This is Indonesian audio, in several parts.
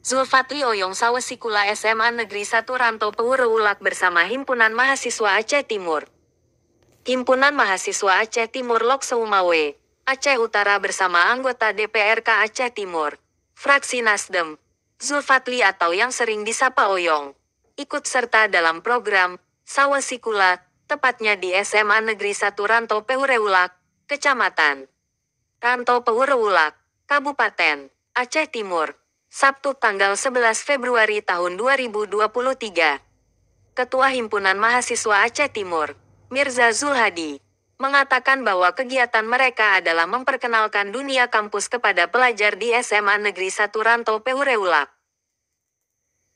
Zulfatli Oyong Sawesikula SMA Negeri 1 Ranto Peureulak bersama Himpunan Mahasiswa Aceh Timur. Himpunan Mahasiswa Aceh Timur Lok Seumawe, Aceh Utara bersama anggota DPRK Aceh Timur, fraksi Nasdem, Zulfatli atau yang sering disapa Oyong, ikut serta dalam program Sawesikula, tepatnya di SMA Negeri 1 Ranto Peureulak, Kecamatan Ranto Peureulak, Kabupaten Aceh Timur. Sabtu tanggal 11 Februari tahun 2023. Ketua Himpunan Mahasiswa Aceh Timur, Mirza Zulhadi, mengatakan bahwa kegiatan mereka adalah memperkenalkan dunia kampus kepada pelajar di SMA Negeri 1 Ranto Peureulak.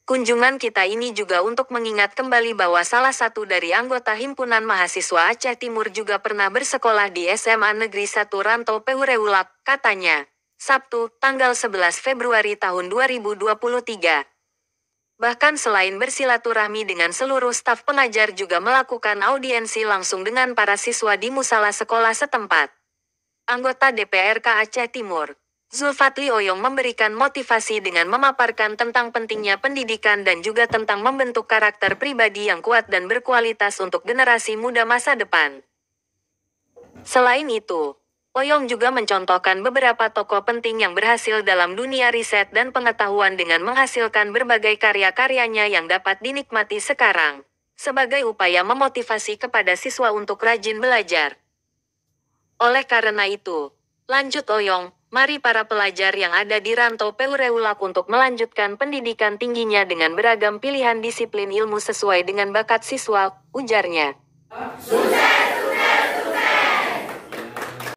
Kunjungan kita ini juga untuk mengingat kembali bahwa salah satu dari anggota Himpunan Mahasiswa Aceh Timur juga pernah bersekolah di SMA Negeri 1 Ranto Peureulak, katanya. Sabtu, tanggal 11 Februari tahun 2023. Bahkan selain bersilaturahmi dengan seluruh staf pengajar juga melakukan audiensi langsung dengan para siswa di musala sekolah setempat. Anggota DPRK Aceh Timur, Zulfatli Oyong memberikan motivasi dengan memaparkan tentang pentingnya pendidikan dan juga tentang membentuk karakter pribadi yang kuat dan berkualitas untuk generasi muda masa depan. Selain itu, Oyong juga mencontohkan beberapa tokoh penting yang berhasil dalam dunia riset dan pengetahuan dengan menghasilkan berbagai karya-karyanya yang dapat dinikmati sekarang, sebagai upaya memotivasi kepada siswa untuk rajin belajar. Oleh karena itu, lanjut Oyong, mari para pelajar yang ada di Ranto Peureulak untuk melanjutkan pendidikan tingginya dengan beragam pilihan disiplin ilmu sesuai dengan bakat siswa, ujarnya. Sukses!